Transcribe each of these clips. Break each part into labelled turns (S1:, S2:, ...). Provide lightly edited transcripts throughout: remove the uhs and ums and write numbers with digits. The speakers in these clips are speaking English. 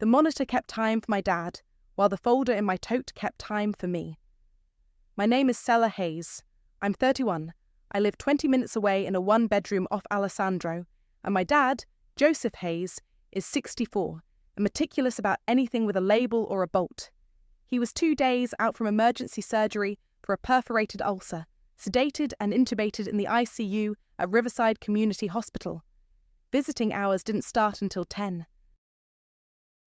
S1: The monitor kept time for my dad, while the folder in my tote kept time for me. My name is Sella Hayes. I'm 31. I live 20 minutes away in a one-bedroom off Alessandro, and my dad, Joseph Hayes, is 64, and meticulous about anything with a label or a bolt. He was 2 days out from emergency surgery for a perforated ulcer, sedated and intubated in the ICU at Riverside Community Hospital. Visiting hours didn't start until 10.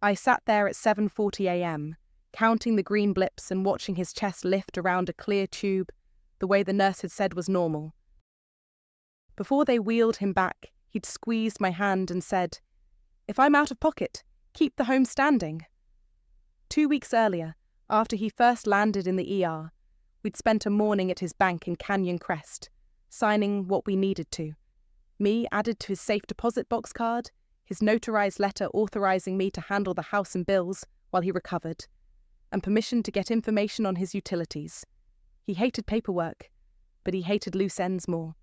S1: I sat there at 7:40 a.m., counting the green blips and watching his chest lift around a clear tube, the way the nurse had said was normal. Before they wheeled him back, he'd squeezed my hand and said, "If I'm out of pocket, keep the home standing." 2 weeks earlier, after he first landed in the ER, we'd spent a morning at his bank in Canyon Crest, signing what we needed to. Me added to his safe deposit box card, his notarized letter authorizing me to handle the house and bills while he recovered, and permission to get information on his utilities. He hated paperwork, but he hated loose ends more.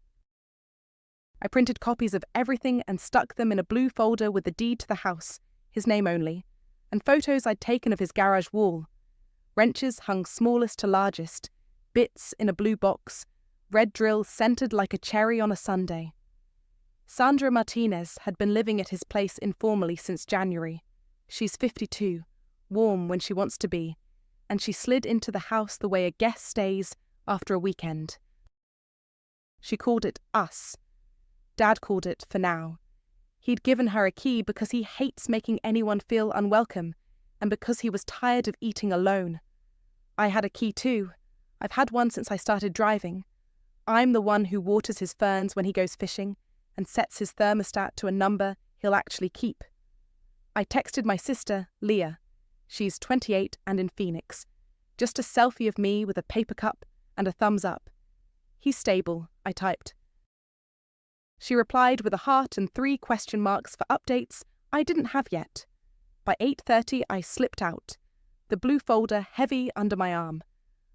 S1: I printed copies of everything and stuck them in a blue folder with the deed to the house, his name only, and photos I'd taken of his garage wall. Wrenches hung smallest to largest, bits in a blue box, red drill scented like a cherry on a sundae. Sandra Martinez had been living at his place informally since January. She's 52, warm when she wants to be, and she slid into the house the way a guest stays after a weekend. She called it us. Dad called it for now. He'd given her a key because he hates making anyone feel unwelcome, and because he was tired of eating alone. I had a key too. I've had one since I started driving. I'm the one who waters his ferns when he goes fishing and sets his thermostat to a number he'll actually keep. I texted my sister, Leah. She's 28 and in Phoenix. Just a selfie of me with a paper cup and a thumbs up. "He's stable," I typed. She replied with a heart and 3 question marks for updates I didn't have yet. By 8:30 I slipped out, the blue folder heavy under my arm.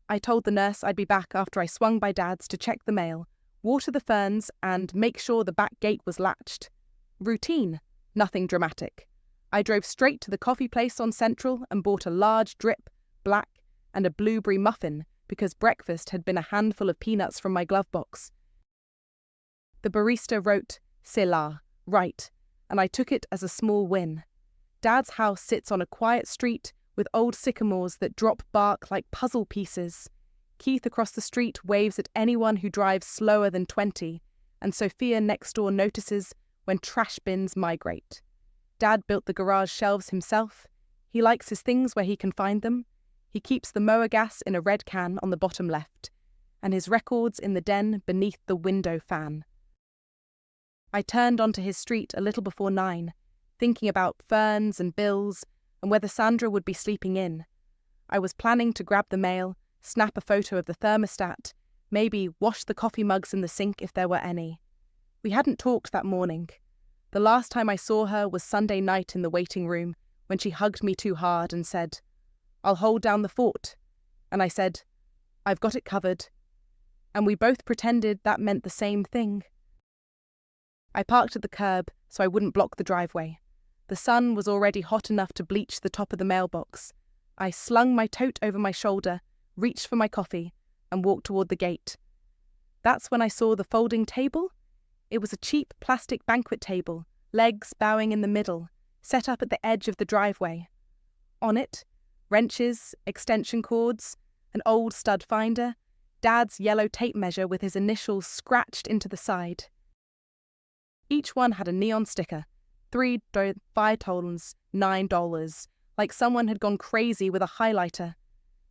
S1: I told the nurse I'd be back after I swung by Dad's to check the mail, water the ferns, and make sure the back gate was latched. Routine, nothing dramatic. I drove straight to the coffee place on Central and bought a large drip, black, and a blueberry muffin because breakfast had been a handful of peanuts from my glove box. The barista wrote, "C'est là," right, and I took it as a small win. Dad's house sits on a quiet street with old sycamores that drop bark like puzzle pieces. Keith across the street waves at anyone who drives slower than 20, and Sophia next door notices when trash bins migrate. Dad built the garage shelves himself. He likes his things where he can find them. He keeps the mower gas in a red can on the bottom left, and his records in the den beneath the window fan. I turned onto his street a little before 9, thinking about ferns and bills and whether Sandra would be sleeping in. I was planning to grab the mail, snap a photo of the thermostat, maybe wash the coffee mugs in the sink if there were any. We hadn't talked that morning. The last time I saw her was Sunday night in the waiting room when she hugged me too hard and said, "I'll hold down the fort." And I said, "I've got it covered." And we both pretended that meant the same thing. I parked at the curb so I wouldn't block the driveway. The sun was already hot enough to bleach the top of the mailbox. I slung my tote over my shoulder, reached for my coffee, and walked toward the gate. That's when I saw the folding table. It was a cheap plastic banquet table, legs bowing in the middle, set up at the edge of the driveway. On it, wrenches, extension cords, an old stud finder, Dad's yellow tape measure with his initials scratched into the side. Each one had a neon sticker, $3, $5, $9, like someone had gone crazy with a highlighter.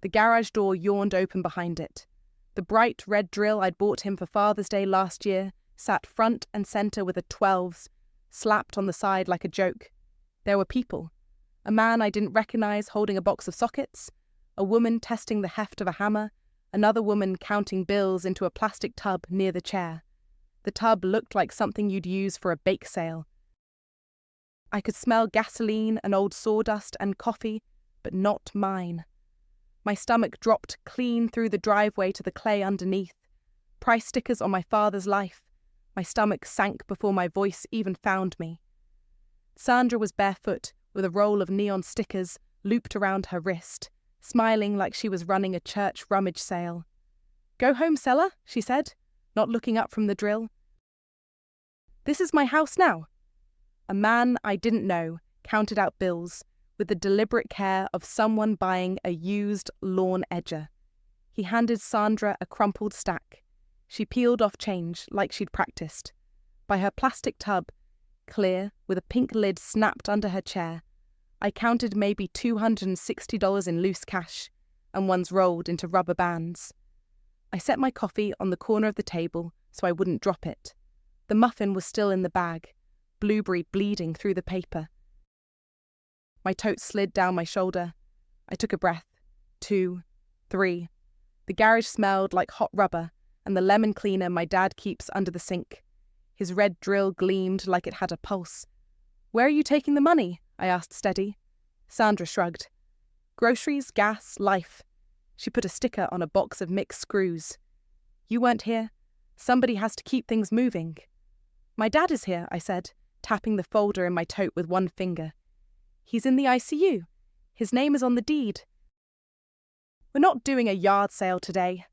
S1: The garage door yawned open behind it. The bright red drill I'd bought him for Father's Day last year sat front and centre with a 12s, slapped on the side like a joke. There were people. A man I didn't recognise holding a box of sockets, a woman testing the heft of a hammer, another woman counting bills into a plastic tub near the chair. The tub looked like something you'd use for a bake sale. I could smell gasoline and old sawdust and coffee, but not mine. My stomach dropped clean through the driveway to the clay underneath. Price stickers on my father's life. My stomach sank before my voice even found me. Sandra was barefoot, with a roll of neon stickers looped around her wrist, smiling like she was running a church rummage sale. "Go home, Seller," she said, not looking up from the drill. "This is my house now." A man I didn't know counted out bills with the deliberate care of someone buying a used lawn edger. He handed Sandra a crumpled stack. She peeled off change like she'd practiced. By her plastic tub, clear, with a pink lid snapped under her chair, I counted maybe $260 in loose cash, and ones rolled into rubber bands. I set my coffee on the corner of the table so I wouldn't drop it. The muffin was still in the bag, blueberry bleeding through the paper. My tote slid down my shoulder. I took a breath. 2, 3. The garage smelled like hot rubber and the lemon cleaner my dad keeps under the sink. His red drill gleamed like it had a pulse. "Where are you taking the money?" I asked steady. Sandra shrugged. "Groceries, gas, life." She put a sticker on a box of mixed screws. "You weren't here. Somebody has to keep things moving." "My dad is here," I said, tapping the folder in my tote with one finger. "He's in the ICU. His name is on the deed." "We're not doing a yard sale today."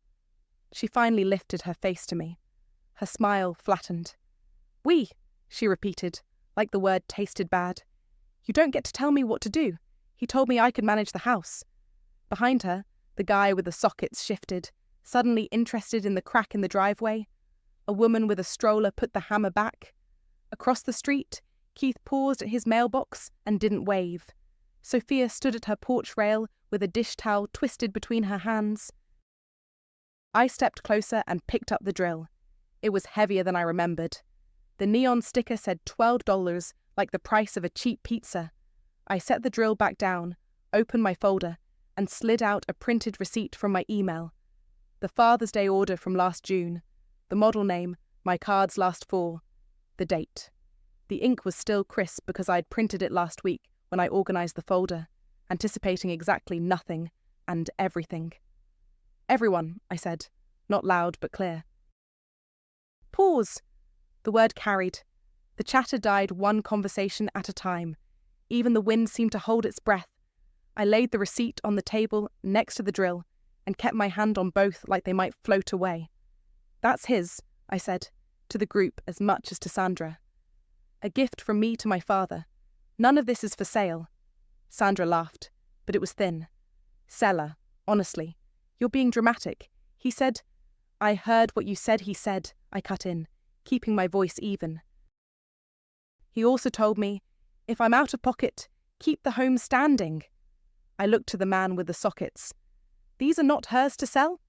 S1: She finally lifted her face to me. Her smile flattened. "We," she repeated, like the word tasted bad. "You don't get to tell me what to do. He told me I could manage the house." Behind her, the guy with the sockets shifted, suddenly interested in the crack in the driveway. A woman with a stroller put the hammer back. Across the street, Keith paused at his mailbox and didn't wave. Sophia stood at her porch rail with a dish towel twisted between her hands. I stepped closer and picked up the drill. It was heavier than I remembered. The neon sticker said $12, like the price of a cheap pizza. I set the drill back down, opened my folder, and slid out a printed receipt from my email. The Father's Day order from last June. The model name, my card's last 4. The date. The ink was still crisp because I'd printed it last week when I organised the folder, anticipating exactly nothing and everything. "Everyone," I said, not loud but clear. "Pause." The word carried. The chatter died one conversation at a time. Even the wind seemed to hold its breath. I laid the receipt on the table next to the drill and kept my hand on both like they might float away. "That's his," I said, to the group as much as to Sandra. "A gift from me to my father. None of this is for sale." Sandra laughed, but it was thin. "Seller, honestly, you're being dramatic. He said—" "I heard what you said he said," I cut in, keeping my voice even. "He also told me, if I'm out of pocket, keep the home standing." I looked to the man with the sockets. "These are not hers to sell?"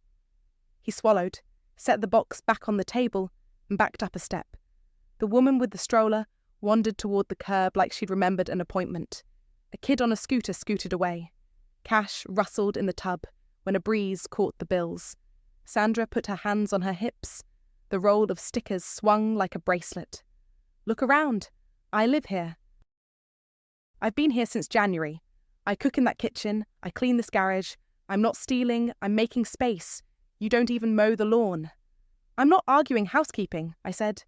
S1: He swallowed, set the box back on the table, and backed up a step. The woman with the stroller wandered toward the curb like she'd remembered an appointment. A kid on a scooter scooted away. Cash rustled in the tub when a breeze caught the bills. Sandra put her hands on her hips. The roll of stickers swung like a bracelet. "Look around. I live here. I've been here since January. I cook in that kitchen. I clean this garage. I'm not stealing. I'm making space. You don't even mow the lawn." "I'm not arguing housekeeping," I said.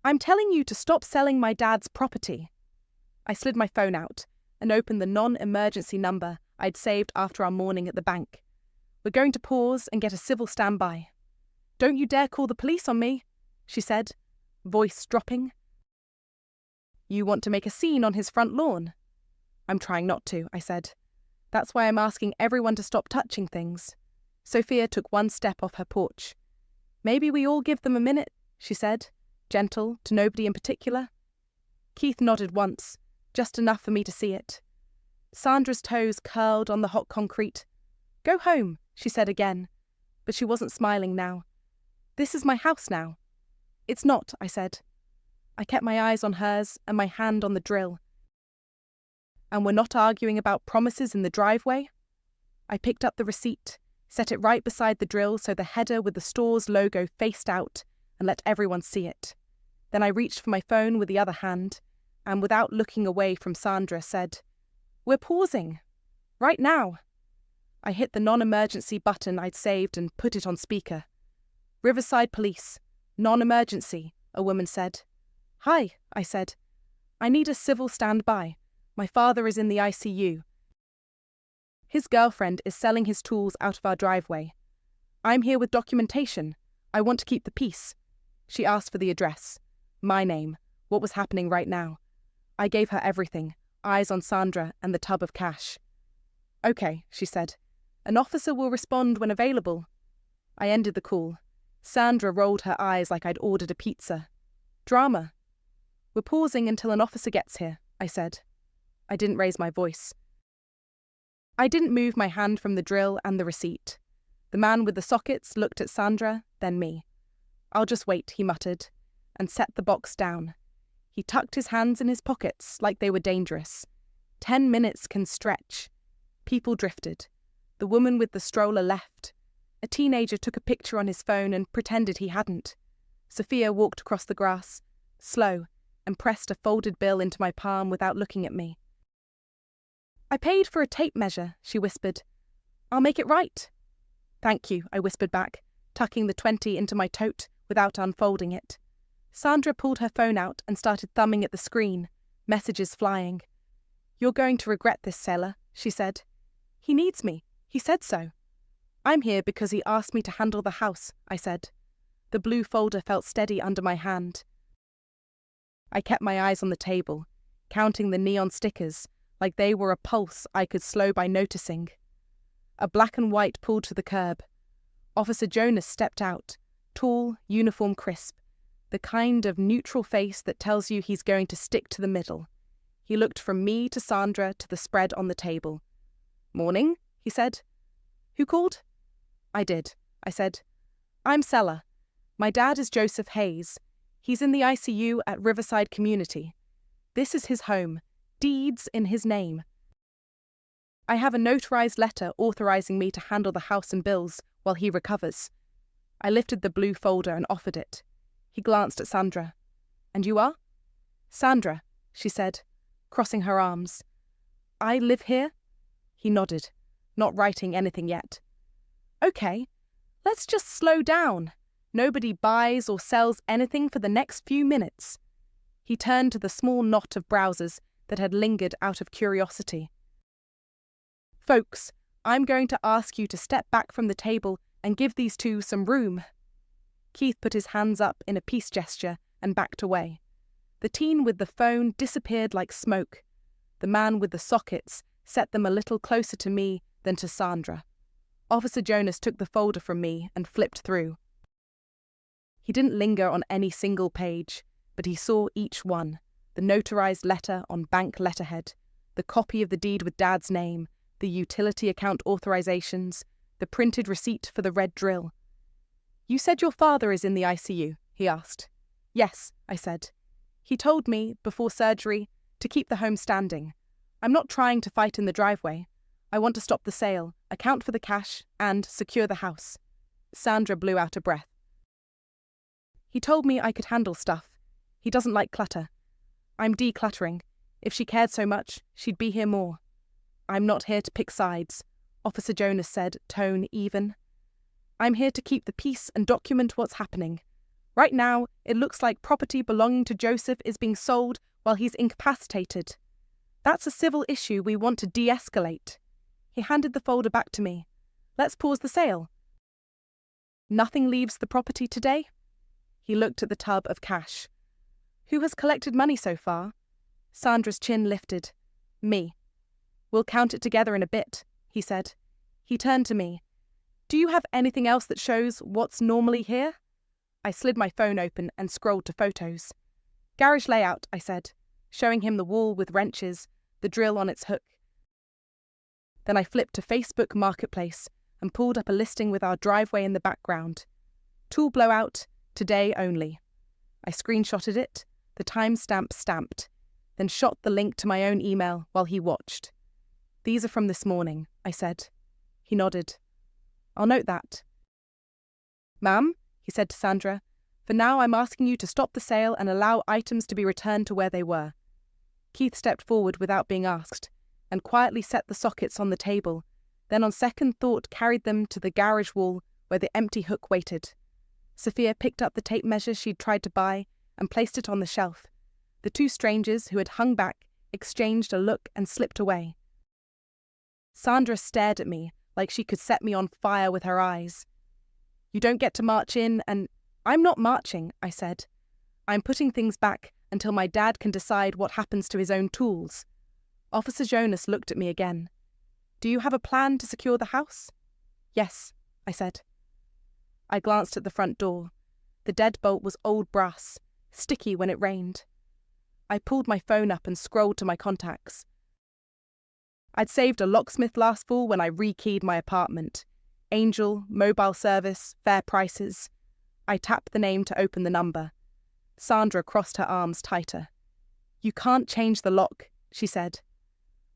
S1: "I'm telling you to stop selling my dad's property." I slid my phone out and opened the non-emergency number I'd saved after our morning at the bank. "We're going to pause and get a civil standby." "Don't you dare call the police on me," she said, voice dropping. "You want to make a scene on his front lawn?" "I'm trying not to," I said. "That's why I'm asking everyone to stop touching things." Sophia took one step off her porch. "Maybe we all give them a minute," she said, gentle, to nobody in particular. Keith nodded once, just enough for me to see it. Sandra's toes curled on the hot concrete. "Go home," she said again, but she wasn't smiling now. "This is my house now." "It's not," I said. I kept my eyes on hers and my hand on the drill. "And we're not arguing about promises in the driveway?" I picked up the receipt, set it right beside the drill so the header with the store's logo faced out, and let everyone see it. Then I reached for my phone with the other hand, and without looking away from Sandra said, "We're pausing. Right now." I hit the non-emergency button I'd saved and put it on speaker. "Riverside Police. Non-emergency," a woman said. "Hi," I said. "I need a civil standby. My father is in the ICU. His girlfriend is selling his tools out of our driveway. I'm here with documentation. I want to keep the peace. She asked for the address, my name, what was happening right now. I gave her everything, eyes on Sandra and the tub of cash. Okay, she said. An officer will respond when available. I ended the call. Sandra rolled her eyes like I'd ordered a pizza. Drama. We're pausing until an officer gets here, I said. I didn't raise my voice. I didn't move my hand from the drill and the receipt. The man with the sockets looked at Sandra, then me. I'll just wait, he muttered, and set the box down. He tucked his hands in his pockets like they were dangerous. 10 minutes can stretch. People drifted. The woman with the stroller left. A teenager took a picture on his phone and pretended he hadn't. Sophia walked across the grass, slow, and pressed a folded bill into my palm without looking at me. I paid for a tape measure, she whispered. I'll make it right. Thank you, I whispered back, tucking the 20 into my tote without unfolding it. Sandra pulled her phone out and started thumbing at the screen, messages flying. You're going to regret this, sailor, she said. He needs me. He said so. I'm here because he asked me to handle the house, I said. The blue folder felt steady under my hand. I kept my eyes on the table, counting the neon stickers like they were a pulse I could slow by noticing. A black and white pulled to the curb. Officer Jonas stepped out, tall, uniform crisp, the kind of neutral face that tells you he's going to stick to the middle. He looked from me to Sandra to the spread on the table. Morning, he said. Who called? I did, I said. I'm Sella. My dad is Joseph Hayes. He's in the ICU at Riverside Community. This is his home, deeds in his name. I have a notarized letter authorizing me to handle the house and bills while he recovers. I lifted the blue folder and offered it. He glanced at Sandra. And you are? Sandra, she said, crossing her arms. I live here? He nodded, not writing anything yet. Okay, let's just slow down. Nobody buys or sells anything for the next few minutes. He turned to the small knot of browsers that had lingered out of curiosity. Folks, I'm going to ask you to step back from the table and give these two some room. Keith put his hands up in a peace gesture and backed away. The teen with the phone disappeared like smoke. The man with the sockets set them a little closer to me than to Sandra. Officer Jonas took the folder from me and flipped through. He didn't linger on any single page, but he saw each one, the notarized letter on bank letterhead, the copy of the deed with Dad's name, the utility account authorizations, the printed receipt for the red drill. You said your father is in the ICU, he asked. Yes, I said. He told me, before surgery, to keep the home standing. I'm not trying to fight in the driveway. I want to stop the sale, account for the cash, and secure the house. Sandra blew out a breath. He told me I could handle stuff. He doesn't like clutter. I'm decluttering. If she cared so much, she'd be here more. I'm not here to pick sides, Officer Jonas said, tone even. I'm here to keep the peace and document what's happening. Right now, it looks like property belonging to Joseph is being sold while he's incapacitated. That's a civil issue we want to de-escalate. He handed the folder back to me. Let's pause the sale. Nothing leaves the property today? He looked at the tub of cash. Who has collected money so far? Sandra's chin lifted. Me. We'll count it together in a bit, he said. He turned to me. Do you have anything else that shows what's normally here? I slid my phone open and scrolled to photos. Garage layout, I said, showing him the wall with wrenches, the drill on its hook. Then I flipped to Facebook Marketplace and pulled up a listing with our driveway in the background. Tool blowout, today only. I screenshotted it, the timestamp stamped, then shot the link to my own email while he watched. These are from this morning, I said. He nodded. I'll note that. Ma'am, he said to Sandra, for now I'm asking you to stop the sale and allow items to be returned to where they were. Keith stepped forward without being asked, and quietly set the sockets on the table, then on second thought carried them to the garage wall where the empty hook waited. Sophia picked up the tape measure she'd tried to buy and placed it on the shelf. The two strangers who had hung back exchanged a look and slipped away. Sandra stared at me like she could set me on fire with her eyes. "You don't get to march in and—" "I'm not marching," I said. "I'm putting things back until my dad can decide what happens to his own tools." Officer Jonas looked at me again. "Do you have a plan to secure the house?" "Yes," I said. I glanced at the front door. The deadbolt was old brass, sticky when it rained. I pulled my phone up and scrolled to my contacts. I'd saved a locksmith last fall when I rekeyed my apartment. Angel, mobile service, fair prices. I tapped the name to open the number. Sandra crossed her arms tighter. "You can't change the lock," she said.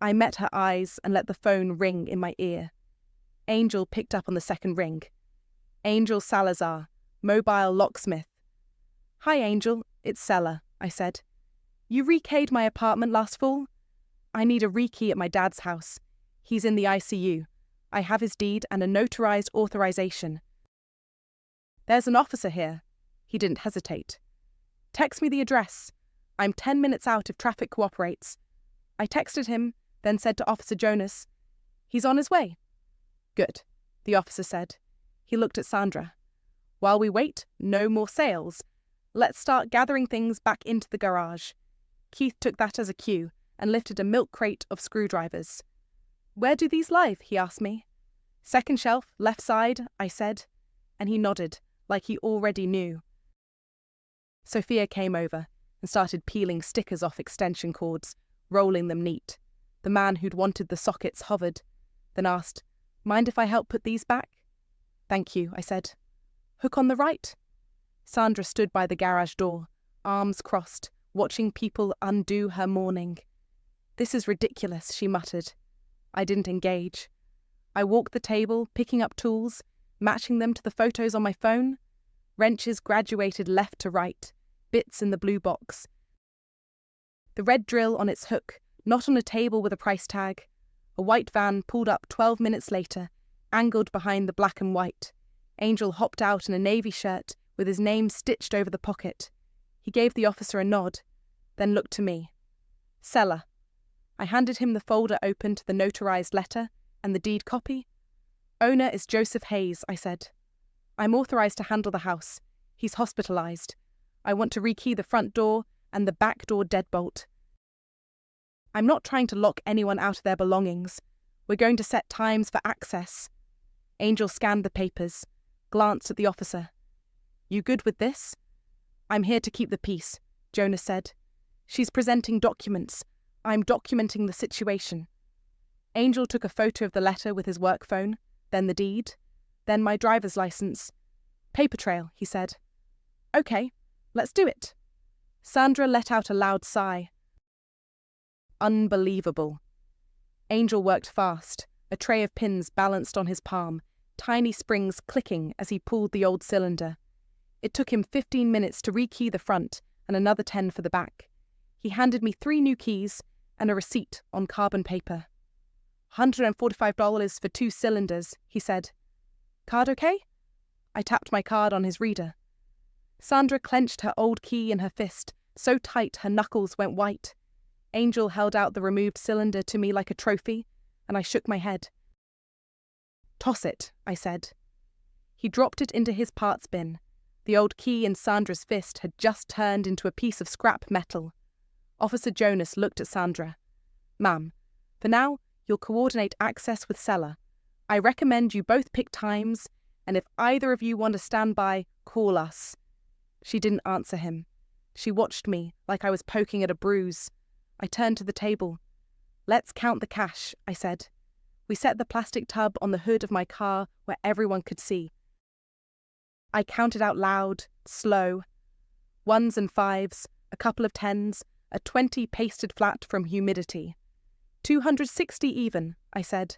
S1: I met her eyes and let the phone ring in my ear. Angel picked up on the second ring. "Angel Salazar, mobile locksmith." "Hi, Angel, it's Sella," I said. "You rekeyed my apartment last fall?" "I need a rekey at my dad's house. He's in the ICU. I have his deed and a notarized authorization." "There's an officer here." He didn't hesitate. "Text me the address. I'm 10 minutes out if traffic cooperates." I texted him, then said to Officer Jonas, "He's on his way." "Good," the officer said. He looked at Sandra. "While we wait, no more sales. Let's start gathering things back into the garage." Keith took that as a cue and lifted a milk crate of screwdrivers. "Where do these lie?" he asked me. "Second shelf, left side," I said, and he nodded, like he already knew. Sophia came over and started peeling stickers off extension cords, rolling them neat. The man who'd wanted the sockets hovered, then asked, "Mind if I help put these back?" "Thank you," I said. "Hook on the right?" Sandra stood by the garage door, arms crossed, watching people undo her mourning. "This is ridiculous," she muttered. I didn't engage. I walked the table, picking up tools, matching them to the photos on my phone. Wrenches graduated left to right, bits in the blue box. The red drill on its hook, not on a table with a price tag. A white van pulled up 12 minutes later, angled behind the black and white. Angel hopped out in a navy shirt with his name stitched over the pocket. He gave the officer a nod, then looked to me. "Seller." I handed him the folder open to the notarized letter and the deed copy. "Owner is Joseph Hayes," I said. "I'm authorized to handle the house. He's hospitalized. I want to rekey the front door and the back door deadbolt. I'm not trying to lock anyone out of their belongings. We're going to set times for access." Angel scanned the papers, glanced at the officer. "You good with this?" "I'm here to keep the peace," Jonas said. "She's presenting documents. I'm documenting the situation." Angel took a photo of the letter with his work phone, then the deed, then my driver's license. "Paper trail," he said. "Okay, let's do it." Sandra let out a loud sigh. Unbelievable. Angel worked fast, a tray of pins balanced on his palm, tiny springs clicking as he pulled the old cylinder. It took him 15 minutes to rekey the front and another 10 for the back. He handed me 3 new keys and a receipt on carbon paper. $145 for 2 cylinders, he said. "Card okay?" I tapped my card on his reader. Sandra clenched her old key in her fist, so tight her knuckles went white. Angel held out the removed cylinder to me like a trophy, and I shook my head. "Toss it," I said. He dropped it into his parts bin. The old key in Sandra's fist had just turned into a piece of scrap metal. Officer Jonas looked at Sandra. "Ma'am, for now, you'll coordinate access with Sella. I recommend you both pick times, and if either of you want to stand by, call us." She didn't answer him. She watched me like I was poking at a bruise. I turned to the table. "Let's count the cash," I said. We set the plastic tub on the hood of my car where everyone could see. I counted out loud, slow. 1s and 5s, a couple of 10s, a 20 pasted flat from humidity. 260 even, I said.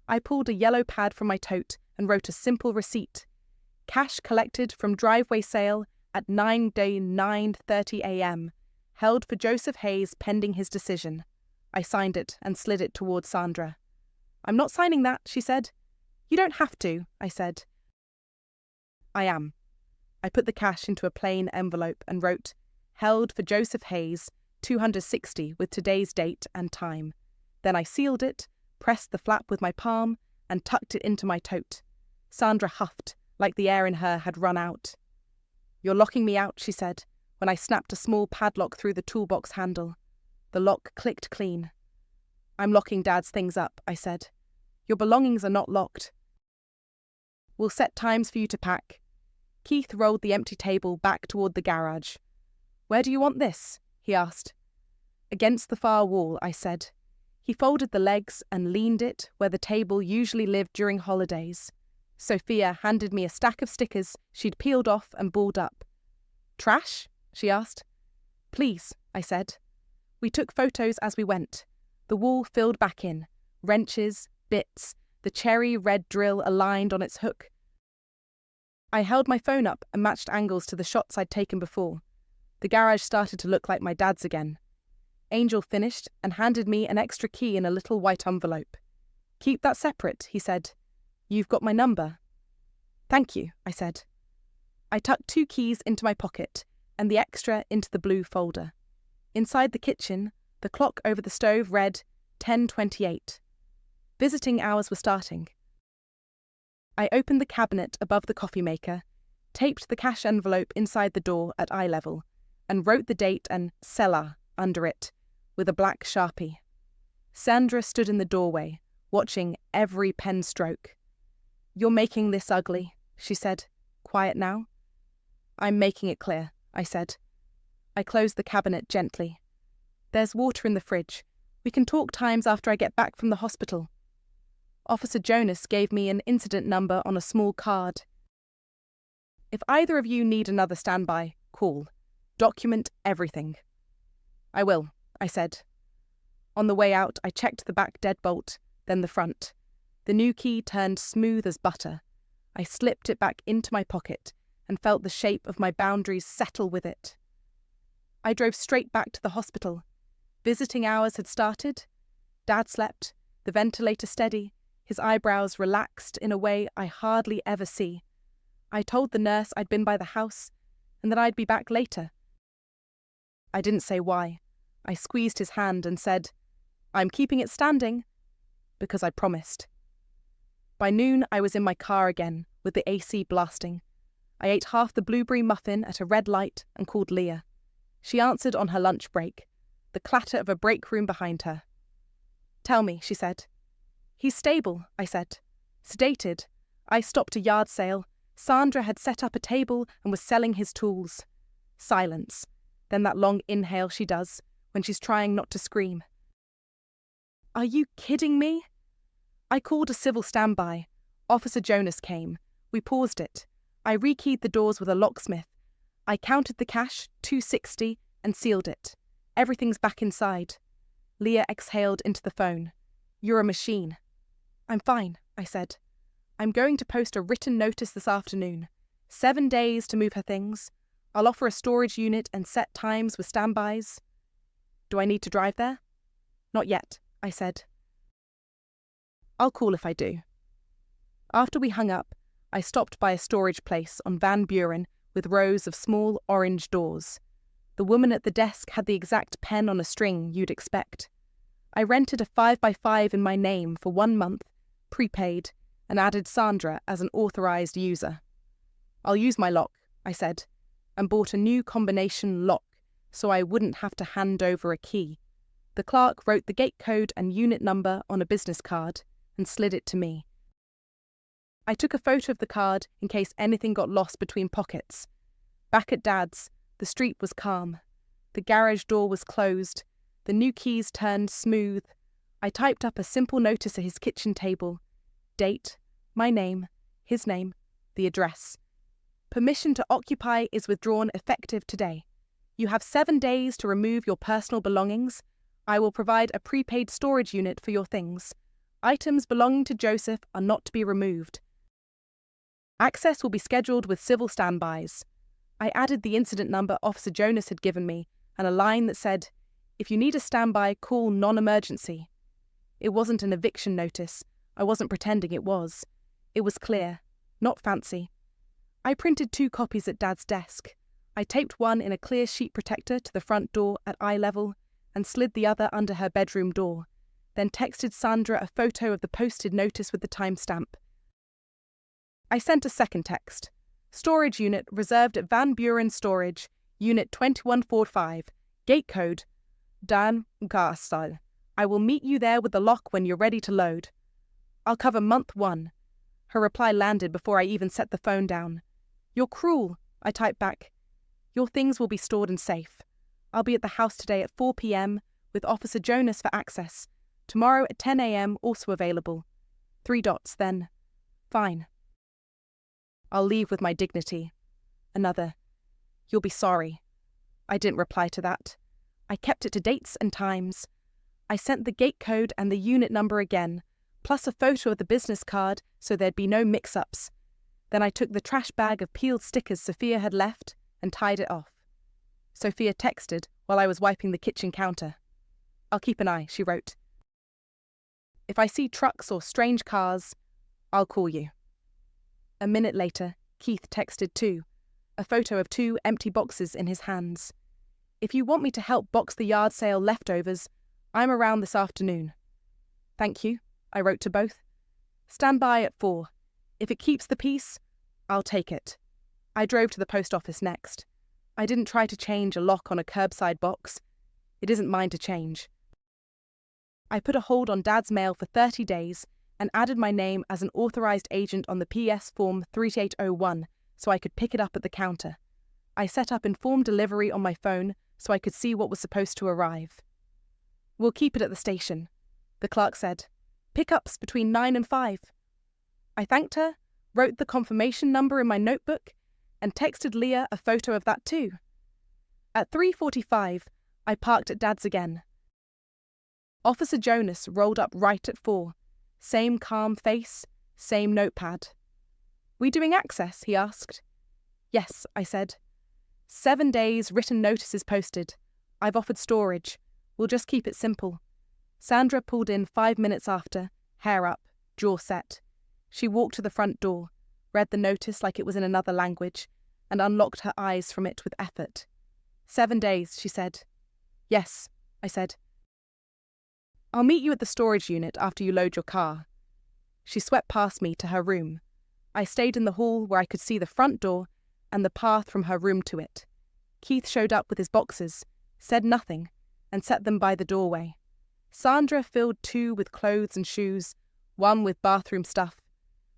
S1: I pulled a yellow pad from my tote and wrote a simple receipt. Cash collected from driveway sale at 9:30 a.m. Held for Joseph Hayes pending his decision. I signed it and slid it towards Sandra. "I'm not signing that," she said. "You don't have to," I said. "I am." I put the cash into a plain envelope and wrote, "Held for Joseph Hayes, 260 with today's date and time. Then I sealed it, pressed the flap with my palm, and tucked it into my tote. Sandra huffed, like the air in her had run out. "You're locking me out," she said, when I snapped a small padlock through the toolbox handle. The lock clicked clean. "I'm locking Dad's things up," I said. "Your belongings are not locked. We'll set times for you to pack." Keith rolled the empty table back toward the garage. "Where do you want this?" he asked. "Against the far wall," I said. He folded the legs and leaned it where the table usually lived during holidays. Sophia handed me a stack of stickers she'd peeled off and balled up. "Trash?" she asked. "Please," I said. We took photos as we went. The wall filled back in. Wrenches, bits, the cherry red drill aligned on its hook. I held my phone up and matched angles to the shots I'd taken before. The garage started to look like my dad's again. Angel finished and handed me an extra key in a little white envelope. "Keep that separate," he said. "You've got my number." "Thank you," I said. I tucked 2 keys into my pocket and the extra into the blue folder. Inside the kitchen, the clock over the stove read 10:28. Visiting hours were starting. I opened the cabinet above the coffee maker, taped the cash envelope inside the door at eye level, and wrote the date and "Seller" under it with a black Sharpie. Sandra stood in the doorway, watching every pen stroke. "You're making this ugly," she said. "Quiet now." "I'm making it clear," I said. I closed the cabinet gently. "There's water in the fridge. We can talk times after I get back from the hospital." Officer Jonas gave me an incident number on a small card. "If either of you need another standby, call. Document everything." "I will," I said. On the way out, I checked the back deadbolt, then the front. The new key turned smooth as butter. I slipped it back into my pocket and felt the shape of my boundaries settle with it. I drove straight back to the hospital. Visiting hours had started. Dad slept, the ventilator steady, his eyebrows relaxed in a way I hardly ever see. I told the nurse I'd been by the house and that I'd be back later. I didn't say why. I squeezed his hand and said, "I'm keeping it standing," because I promised. By noon, I was in my car again, with the AC blasting. I ate half the blueberry muffin at a red light and called Leah. She answered on her lunch break, the clatter of a break room behind her. "Tell me," she said. "He's stable," I said. "Sedated. I stopped a yard sale. Sandra had set up a table and was selling his tools." Silence. Then that long inhale she does when she's trying not to scream. "Are you kidding me?" I called a civil standby. Officer Jonas came. We paused it. I rekeyed the doors with a locksmith. I counted the cash, 260, and sealed it. Everything's back inside. Leah exhaled into the phone. "You're a machine." "I'm fine," I said. "I'm going to post a written notice this afternoon. 7 days to move her things. I'll offer a storage unit and set times with standbys." "Do I need to drive there?" "Not yet," I said. "I'll call if I do." After we hung up, I stopped by a storage place on Van Buren with rows of small orange doors. The woman at the desk had the exact pen on a string you'd expect. I rented a 5x5 in my name for 1 month, prepaid, and added Sandra as an authorized user. "I'll use my lock," I said, and bought a new combination lock so I wouldn't have to hand over a key. The clerk wrote the gate code and unit number on a business card and slid it to me. I took a photo of the card in case anything got lost between pockets. Back at Dad's, the street was calm. The garage door was closed. The new keys turned smooth. I typed up a simple notice at his kitchen table. Date, my name, his name, the address. "Permission to occupy is withdrawn effective today. You have 7 days to remove your personal belongings. I will provide a prepaid storage unit for your things. Items belonging to Joseph are not to be removed. Access will be scheduled with civil standbys." I added the incident number Officer Jonas had given me and a line that said, "If you need a standby, call non-emergency." It wasn't an eviction notice. I wasn't pretending it was. It was clear, not fancy. I printed 2 copies at Dad's desk. I taped one in a clear sheet protector to the front door at eye level and slid the other under her bedroom door, then texted Sandra a photo of the posted notice with the timestamp. I sent a second text. Storage unit reserved at Van Buren Storage, Unit 2145, gate code, Dan Garstal. I will meet you there with the lock when you're ready to load. I'll cover month 1. Her reply landed before I even set the phone down. You're cruel, I typed back. Your things will be stored and safe. I'll be at the house today at 4 p.m. with Officer Jonas for access. Tomorrow at 10 a.m. also available. 3 dots, then. Fine. I'll leave with my dignity. Another. You'll be sorry. I didn't reply to that. I kept it to dates and times. I sent the gate code and the unit number again, plus a photo of the business card so there'd be no mix-ups. Then I took the trash bag of peeled stickers Sophia had left and tied it off. Sophia texted while I was wiping the kitchen counter. I'll keep an eye, she wrote. If I see trucks or strange cars, I'll call you. A minute later, Keith texted too, a photo of 2 empty boxes in his hands. If you want me to help box the yard sale leftovers, I'm around this afternoon. Thank you, I wrote to both. Stand by at 4. If it keeps the peace, I'll take it. I drove to the post office next. I didn't try to change a lock on a curbside box. It isn't mine to change. I put a hold on Dad's mail for 30 days and added my name as an authorised agent on the PS form 3801 so I could pick it up at the counter. I set up informed delivery on my phone so I could see what was supposed to arrive. We'll keep it at the station, the clerk said. Pickups between 9 and 5. I thanked her, wrote the confirmation number in my notebook, and texted Leah a photo of that too. At 3:45, I parked at Dad's again. Officer Jonas rolled up right at 4. Same calm face, same notepad. We doing access, he asked. Yes, I said. 7 days written notices posted. I've offered storage. We'll just keep it simple. Sandra pulled in 5 minutes after, hair up, jaw set. She walked to the front door, read the notice like it was in another language, and unlocked her eyes from it with effort. 7 days, she said. Yes, I said. I'll meet you at the storage unit after you load your car. She swept past me to her room. I stayed in the hall where I could see the front door and the path from her room to it. Keith showed up with his boxes, said nothing, and set them by the doorway. Sandra filled 2 with clothes and shoes, 1 with bathroom stuff.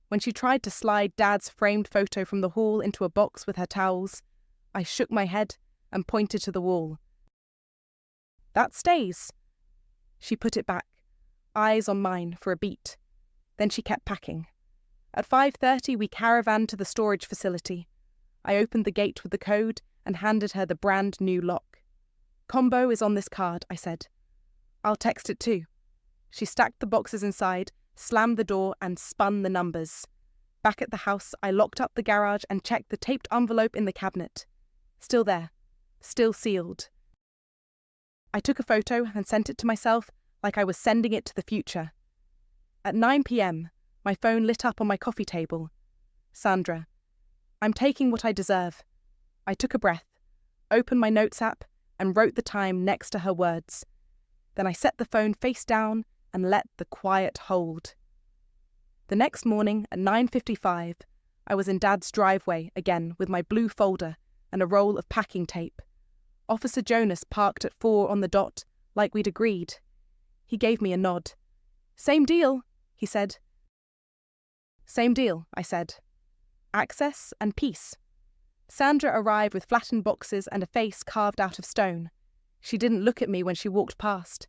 S1: When she tried to slide Dad's framed photo from the hall into a box with her towels, I shook my head and pointed to the wall. That stays. She put it back, eyes on mine for a beat. Then she kept packing. At 5:30 we caravanned to the storage facility. I opened the gate with the code and handed her the brand new lock. Combo is on this card, I said. I'll text it too. She stacked the boxes inside, slammed the door and spun the numbers. Back at the house, I locked up the garage and checked the taped envelope in the cabinet. Still there. Still sealed. I took a photo and sent it to myself like I was sending it to the future. At 9 p.m, my phone lit up on my coffee table. Sandra. I'm taking what I deserve. I took a breath, opened my notes app, and wrote the time next to her words. Then I set the phone face down and let the quiet hold. The next morning at 9:55, I was in Dad's driveway again with my blue folder and a roll of packing tape. Officer Jonas parked at 4 on the dot, like we'd agreed. He gave me a nod. Same deal, he said. Same deal, I said. Access and peace. Sandra arrived with flattened boxes and a face carved out of stone. She didn't look at me when she walked past.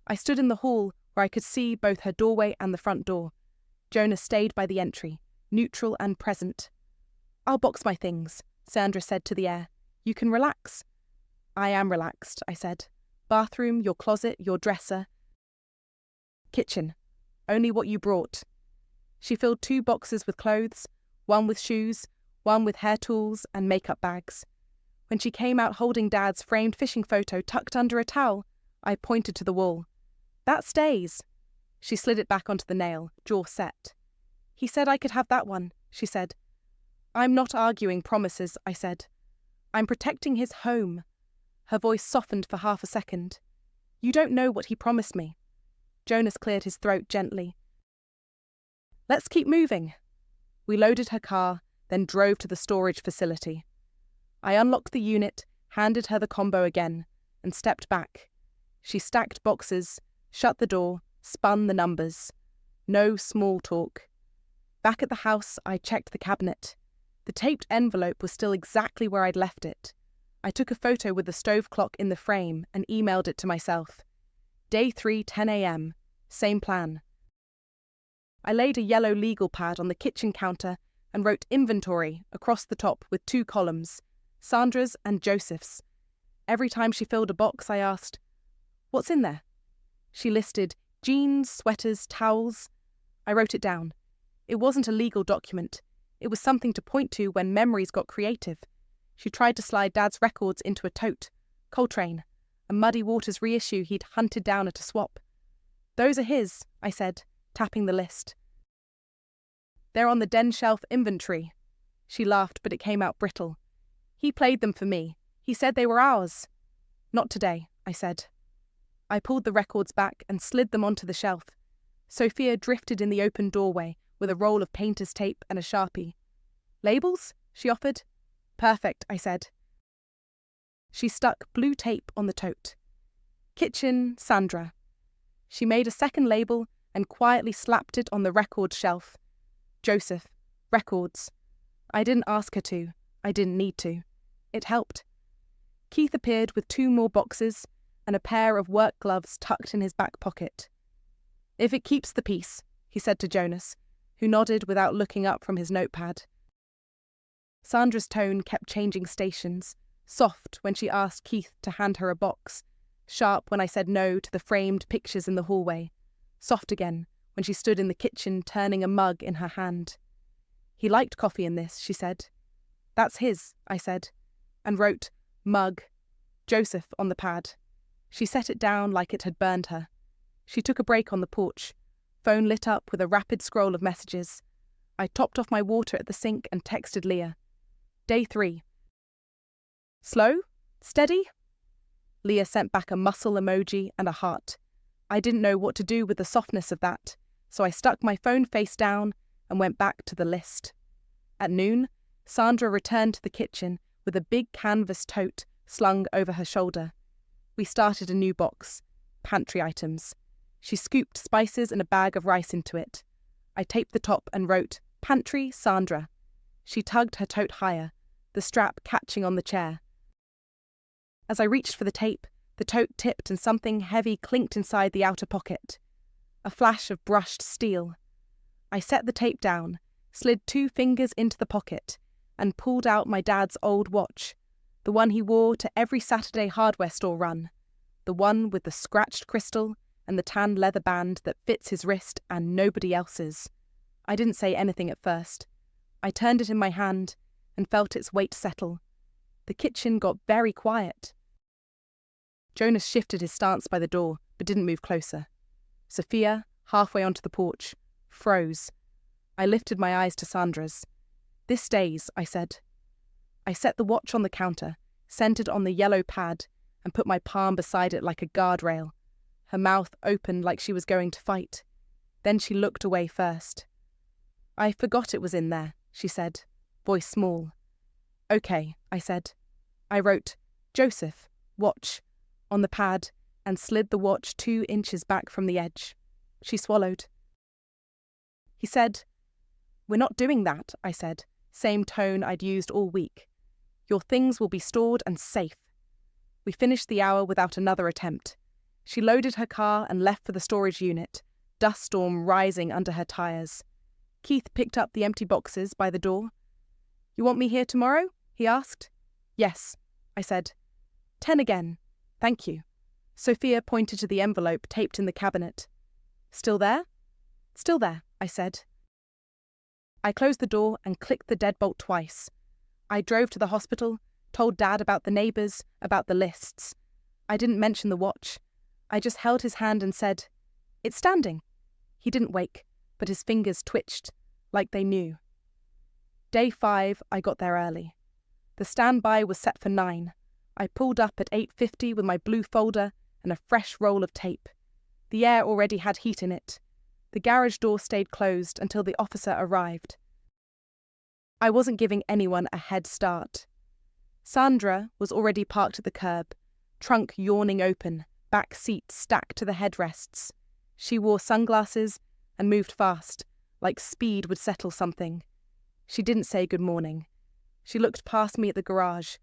S1: I stood in the hall where I could see both her doorway and the front door. Jonas stayed by the entry, neutral and present. I'll box my things, Sandra said to the air. You can relax. I am relaxed, I said. Bathroom, your closet, your dresser. Kitchen. Only what you brought. She filled 2 boxes with clothes, 1 with shoes, 1 with hair tools and makeup bags. When she came out holding Dad's framed fishing photo tucked under a towel, I pointed to the wall. That stays. She slid it back onto the nail, jaw set. He said I could have that one, she said. I'm not arguing promises, I said. I'm protecting his home. Her voice softened for half a second. You don't know what he promised me. Jonas cleared his throat gently. Let's keep moving. We loaded her car, then drove to the storage facility. I unlocked the unit, handed her the combo again, and stepped back. She stacked boxes, shut the door, spun the numbers. No small talk. Back at the house, I checked the cabinet. The taped envelope was still exactly where I'd left it. I took a photo with the stove clock in the frame and emailed it to myself. Day 3, 10 a.m. Same plan. I laid a yellow legal pad on the kitchen counter and wrote inventory across the top with 2 columns, Sandra's and Joseph's. Every time she filled a box, I asked, "What's in there?" She listed jeans, sweaters, towels. I wrote it down. It wasn't a legal document. It was something to point to when memories got creative. She tried to slide Dad's records into a tote. Coltrane, a Muddy Waters reissue he'd hunted down at a swap. Those are his, I said, tapping the list. They're on the den shelf inventory. She laughed, but it came out brittle. He played them for me. He said they were ours. Not today, I said. I pulled the records back and slid them onto the shelf. Sophia drifted in the open doorway with a roll of painter's tape and a Sharpie. Labels? She offered. Perfect, I said. She stuck blue tape on the tote. Kitchen, Sandra. She made a second label and quietly slapped it on the record shelf. Joseph. Records. I didn't ask her to. I didn't need to. It helped. Keith appeared with 2 more boxes and a pair of work gloves tucked in his back pocket. If it keeps the peace, he said to Jonas, who nodded without looking up from his notepad. Sandra's tone kept changing stations, soft when she asked Keith to hand her a box, sharp when I said no to the framed pictures in the hallway, soft again when she stood in the kitchen turning a mug in her hand. He liked coffee in this, she said. That's his, I said, and wrote, mug, Joseph on the pad. She set it down like it had burned her. She took a break on the porch, phone lit up with a rapid scroll of messages. I topped off my water at the sink and texted Leah. Day 3. Slow? Steady? Leah sent back a muscle emoji and a heart. I didn't know what to do with the softness of that, so I stuck my phone face down and went back to the list. At noon, Sandra returned to the kitchen with a big canvas tote slung over her shoulder. We started a new box, pantry items. She scooped spices and a bag of rice into it. I taped the top and wrote, Pantry, Sandra. She tugged her tote higher, the strap catching on the chair. As I reached for the tape, the tote tipped and something heavy clinked inside the outer pocket. A flash of brushed steel. I set the tape down, slid 2 fingers into the pocket, and pulled out my dad's old watch, the one he wore to every Saturday hardware store run, the one with the scratched crystal and the tan leather band that fits his wrist and nobody else's. I didn't say anything at first. I turned it in my hand and felt its weight settle. The kitchen got very quiet. Jonas shifted his stance by the door, but didn't move closer. Sophia, halfway onto the porch, froze. I lifted my eyes to Sandra's. This stays, I said. I set the watch on the counter, centered on the yellow pad, and put my palm beside it like a guardrail. Her mouth opened like she was going to fight. Then she looked away first. I forgot it was in there, she said, voice small. Okay, I said. I wrote, Joseph, watch, on the pad and slid the watch 2 inches back from the edge. She swallowed. He said, We're not doing that, I said, same tone I'd used all week. Your things will be stored and safe. We finished the hour without another attempt. She loaded her car and left for the storage unit, dust storm rising under her tyres. Keith picked up the empty boxes by the door. You want me here tomorrow? He asked. Yes, I said. 10 again. Thank you. Sophia pointed to the envelope taped in the cabinet. Still there? Still there, I said. I closed the door and clicked the deadbolt twice. I drove to the hospital, told Dad about the neighbours, about the lists. I didn't mention the watch. I just held his hand and said, It's standing. He didn't wake, but his fingers twitched, like they knew. Day 5, I got there early. The standby was set for 9. I pulled up at 8:50 with my blue folder and a fresh roll of tape. The air already had heat in it. The garage door stayed closed until the officer arrived. I wasn't giving anyone a head start. Sandra was already parked at the curb, trunk yawning open, back seat stacked to the headrests. She wore sunglasses and moved fast, like speed would settle something. She didn't say good morning. She looked past me at the garage.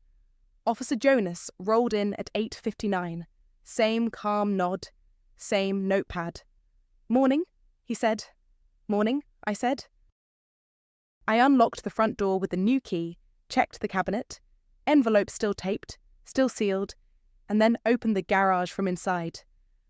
S1: Officer Jonas rolled in at 8:59. Same calm nod, same notepad. "Morning," he said. "Morning," I said. I unlocked the front door with the new key, checked the cabinet, envelope still taped, still sealed, and then opened the garage from inside.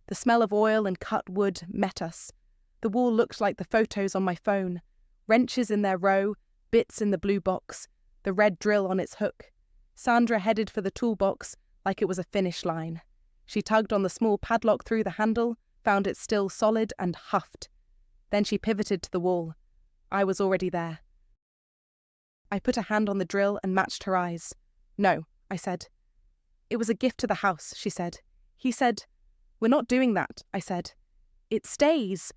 S1: The smell of oil and cut wood met us. The wall looked like the photos on my phone, wrenches in their row, bits in the blue box, the red drill on its hook. Sandra headed for the toolbox like it was a finish line. She tugged on the small padlock through the handle, found it still solid, and huffed. Then she pivoted to the wall. I was already there. I put a hand on the drill and matched her eyes. "No," I said. "It was a gift to the house," she said. "He said—" "We're not doing that," I said. "It stays."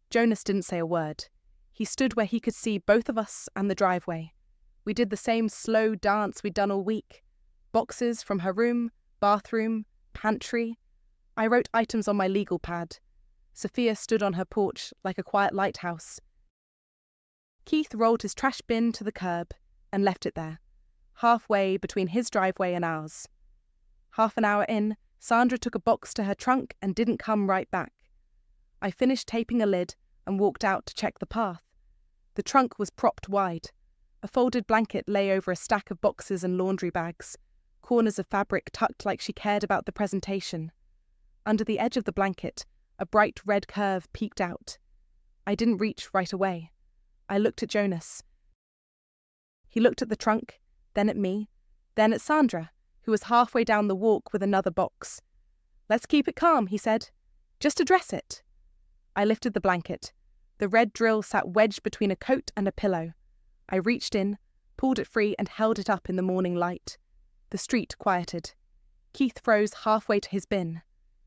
S1: Jonas didn't say a word. He stood where he could see both of us and the driveway. We did the same slow dance we'd done all week. Boxes from her room, bathroom, pantry. I wrote items on my legal pad. Sophia stood on her porch like a quiet lighthouse. Keith rolled his trash bin to the curb and left it there, halfway between his driveway and ours. Half an hour in, Sandra took a box to her trunk and didn't come right back. I finished taping a lid and walked out to check the path. The trunk was propped wide. A folded blanket lay over a stack of boxes and laundry bags, corners of fabric tucked like she cared about the presentation. Under the edge of the blanket, a bright red curve peeked out. I didn't reach right away. I looked at Jonas. He looked at the trunk, then at me, then at Sandra, who was halfway down the walk with another box. "Let's keep it calm," he said. "Just address it." I lifted the blanket. The red drill sat wedged between a coat and a pillow. I reached in, pulled it free and held it up in the morning light. The street quieted. Keith froze halfway to his bin.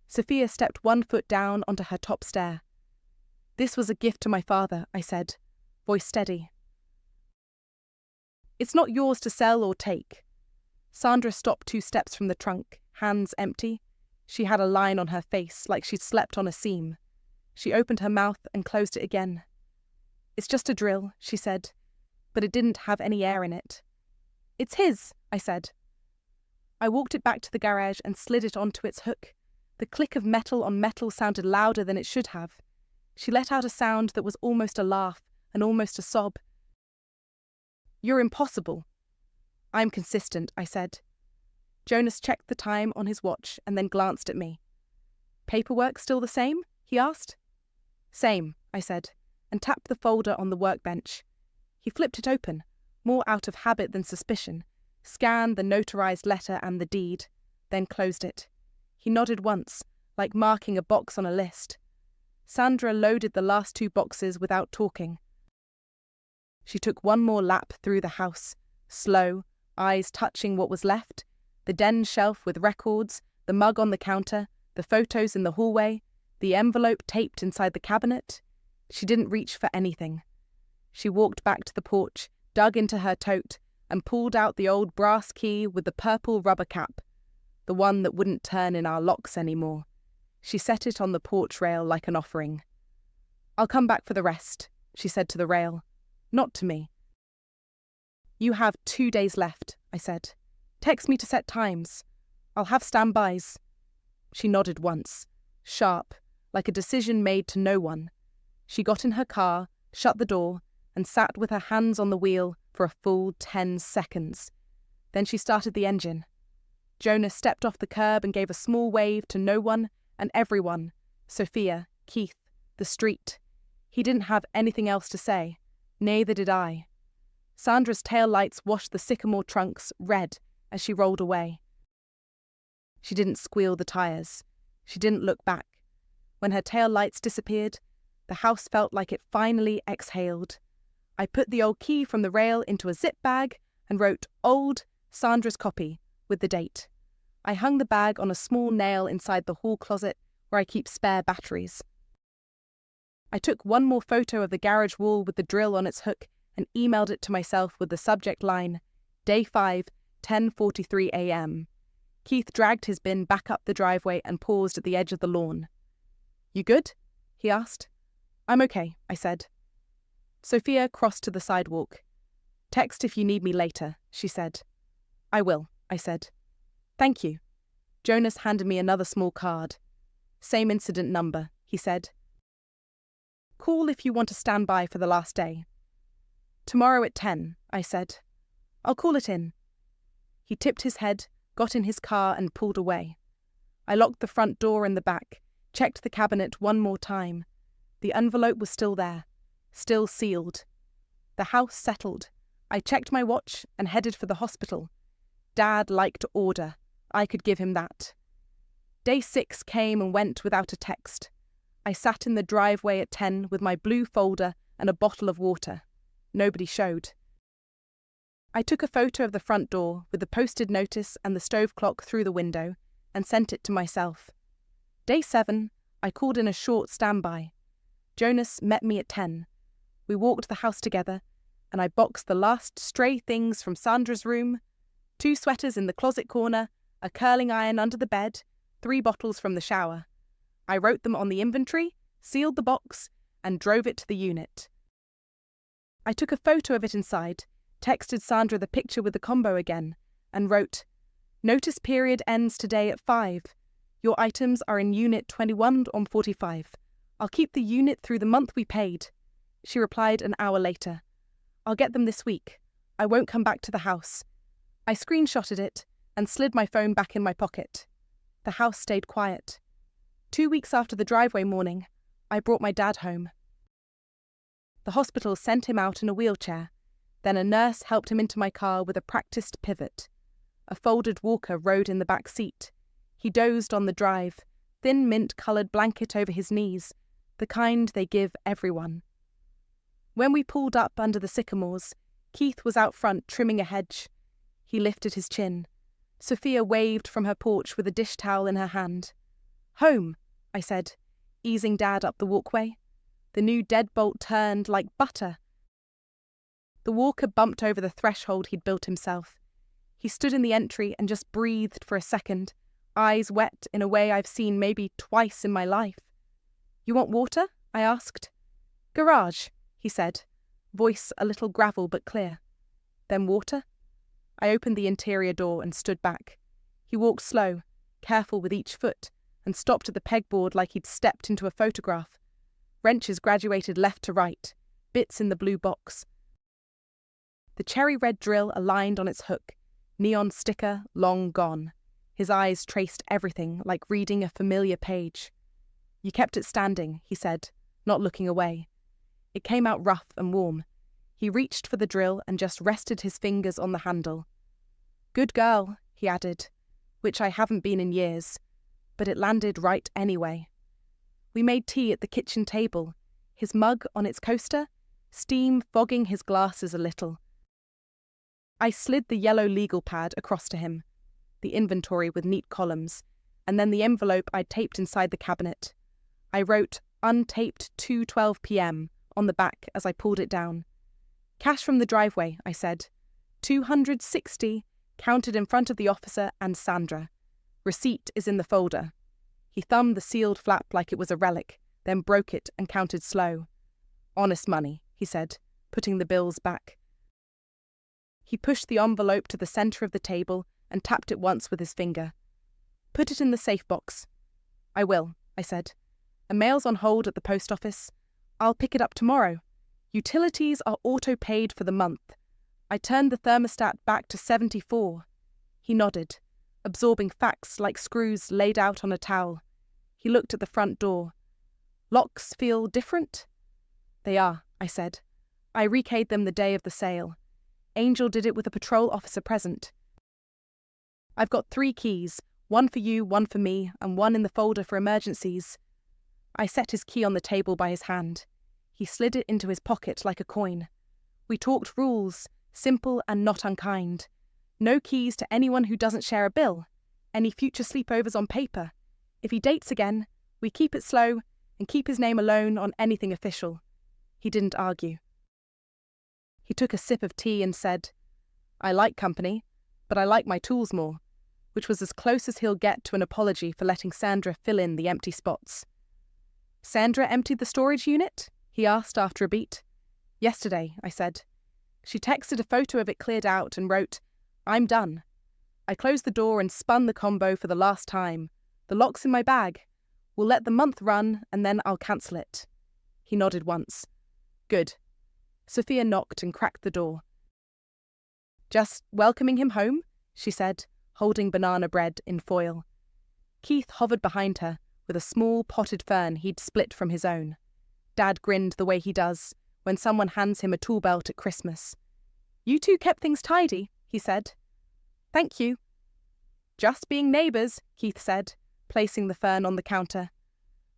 S1: Sophia stepped 1 foot down onto her top stair. "This was a gift to my father," I said, voice steady. "It's not yours to sell or take." Sandra stopped 2 steps from the trunk, hands empty. She had a line on her face, like she'd slept on a seam. She opened her mouth and closed it again. "It's just a drill," she said, but it didn't have any air in it. "It's his," I said. I walked it back to the garage and slid it onto its hook. The click of metal on metal sounded louder than it should have. She let out a sound that was almost a laugh and almost a sob. "You're impossible." "I'm consistent," I said. Jonas checked the time on his watch and then glanced at me. "Paperwork still the same?" he asked. "Same," I said, and tapped the folder on the workbench. He flipped it open, more out of habit than suspicion, scanned the notarized letter and the deed, then closed it. He nodded once, like marking a box on a list. Sandra loaded the last 2 boxes without talking. She took one more lap through the house, slow, eyes touching what was left, the den shelf with records, the mug on the counter, the photos in the hallway, the envelope taped inside the cabinet. She didn't reach for anything. She walked back to the porch, dug into her tote, and pulled out the old brass key with the purple rubber cap, the one that wouldn't turn in our locks anymore. She set it on the porch rail like an offering. "I'll come back for the rest," she said to the rail. Not to me. "You have 2 days left," I said. "Text me to set times. I'll have standbys." She nodded once, sharp, like a decision made to no one. She got in her car, shut the door, and sat with her hands on the wheel for a full 10 seconds. Then she started the engine. Jonas stepped off the curb and gave a small wave to no one and everyone, Sophia, Keith, the street. He didn't have anything else to say. Neither did I. Sandra's tail lights washed the sycamore trunks red as she rolled away. She didn't squeal the tires. She didn't look back. When her tail lights disappeared, the house felt like it finally exhaled. I put the old key from the rail into a zip bag and wrote "old" Sandra's copy, with the date. I hung the bag on a small nail inside the hall closet where I keep spare batteries. I took one more photo of the garage wall with the drill on its hook and emailed it to myself with the subject line, Day 5, 10:43 a.m. Keith dragged his bin back up the driveway and paused at the edge of the lawn. "You good?" he asked. "I'm okay," I said. Sophia crossed to the sidewalk. "Text if you need me later," she said. "I will," I said. "Thank you." Jonas handed me another small card. "Same incident number," he said. "Call if you want to stand by for the last day." "Tomorrow at 10, I said. "I'll call it in." He tipped his head, got in his car and pulled away. I locked the front door in the back, checked the cabinet one more time. The envelope was still there, still sealed. The house settled. I checked my watch and headed for the hospital. Dad liked order. I could give him that. Day 6 came and went without a text. I sat in the driveway at 10 with my blue folder and a bottle of water. Nobody showed. I took a photo of the front door with the posted notice and the stove clock through the window and sent it to myself. Day 7, I called in a short standby. Jonas met me at 10. We walked the house together, and I boxed the last stray things from Sandra's room: 2 sweaters in the closet corner, a curling iron under the bed, 3 bottles from the shower. I wrote them on the inventory, sealed the box, and drove it to the unit. I took a photo of it inside, texted Sandra the picture with the combo again, and wrote, "Notice period ends today at 5. Your items are in unit 21 on 45. I'll keep the unit through the month we paid." She replied an hour later, "I'll get them this week. I won't come back to the house." I screenshotted it and slid my phone back in my pocket. The house stayed quiet. 2 weeks after the driveway morning, I brought my dad home. The hospital sent him out in a wheelchair. Then a nurse helped him into my car with a practiced pivot. A folded walker rode in the back seat. He dozed on the drive, thin mint-coloured blanket over his knees, the kind they give everyone. When we pulled up under the sycamores, Keith was out front trimming a hedge. He lifted his chin. Sophia waved from her porch with a dish towel in her hand. "Home," I said, easing Dad up the walkway. The new deadbolt turned like butter. The walker bumped over the threshold he'd built himself. He stood in the entry and just breathed for a second, eyes wet in a way I've seen maybe twice in my life. "You want water?" I asked. "Garage," he said, voice a little gravel but clear. "Then water?" I opened the interior door and stood back. He walked slow, careful with each foot, and stopped at the pegboard like he'd stepped into a photograph. Wrenches graduated left to right, bits in the blue box. The cherry-red drill aligned on its hook, neon sticker long gone. His eyes traced everything like reading a familiar page. "You kept it standing," he said, not looking away. It came out rough and warm. He reached for the drill and just rested his fingers on the handle. "Good girl," he added, which I haven't been in years, but it landed right anyway. We made tea at the kitchen table, his mug on its coaster, steam fogging his glasses a little. I slid the yellow legal pad across to him, the inventory with neat columns, and then the envelope I'd taped inside the cabinet. I wrote untaped 2:12 p.m. on the back as I pulled it down. "Cash from the driveway," I said. 260, counted in front of the officer and Sandra. "Receipt is in the folder." He thumbed the sealed flap like it was a relic, then broke it and counted slow. "Honest money," he said, putting the bills back. He pushed the envelope to the centre of the table and tapped it once with his finger. "Put it in the safe box." "I will," I said. "A mail's on hold at the post office. I'll pick it up tomorrow. Utilities are auto-paid for the month." I turned the thermostat back to 74. He nodded, absorbing facts like screws laid out on a towel. He looked at the front door. "Locks feel different?" "They are," I said. "I rekeyed them the day of the sale. Angel did it with a patrol officer present. I've got 3 keys, one for you, one for me, and one in the folder for emergencies." I set his key on the table by his hand. He slid it into his pocket like a coin. We talked rules, simple and not unkind. No keys to anyone who doesn't share a bill. Any future sleepovers on paper. If he dates again, we keep it slow and keep his name alone on anything official. He didn't argue. He took a sip of tea and said, I like company, but I like my tools more, which was as close as he'll get to an apology for letting Sandra fill in the empty spots. Sandra emptied the storage unit? He asked after a beat. Yesterday, I said. She texted a photo of it cleared out and wrote, I'm done. I closed the door and spun the combo for the last time. The lock's in my bag. We'll let the month run and then I'll cancel it. He nodded once. Good. Sophia knocked and cracked the door. Just welcoming him home, she said, holding banana bread in foil. Keith hovered behind her with a small potted fern he'd split from his own. Dad grinned the way he does when someone hands him a tool belt at Christmas. You two kept things tidy, he said. Thank you. Just being neighbours, Keith said, placing the fern on the counter.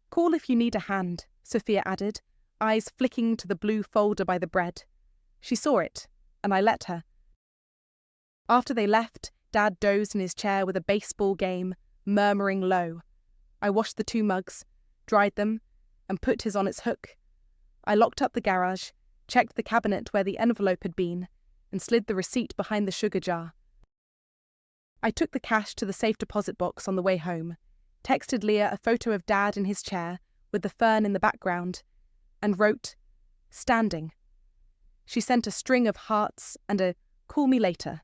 S1: Call if you need a hand, Sophia added, eyes flicking to the blue folder by the bread. She saw it, and I let her. After they left, Dad dozed in his chair with a baseball game, murmuring low. I washed the 2 mugs, dried them, and put his on its hook. I locked up the garage, checked the cabinet where the envelope had been, and slid the receipt behind the sugar jar. I took the cash to the safe deposit box on the way home, texted Leah a photo of Dad in his chair with the fern in the background, and wrote, Standing. She sent a string of hearts and a call me later.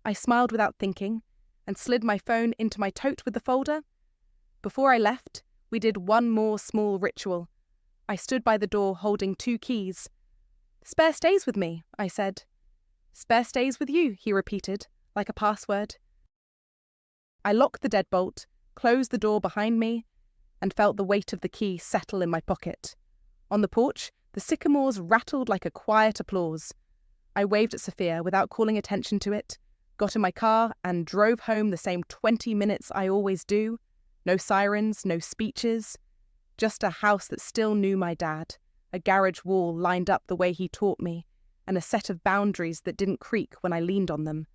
S1: I smiled without thinking and slid my phone into my tote with the folder. Before I left, we did one more small ritual. I stood by the door holding 2 keys. Spare stays with me, I said. Spare stays with you, he repeated, like a password. I locked the deadbolt, closed the door behind me, and felt the weight of the key settle in my pocket. On the porch, the sycamores rattled like a quiet applause. I waved at Sophia without calling attention to it, got in my car and drove home the same 20 minutes I always do. No sirens, no speeches. Just a house that still knew my dad, a garage wall lined up the way he taught me, and a set of boundaries that didn't creak when I leaned on them.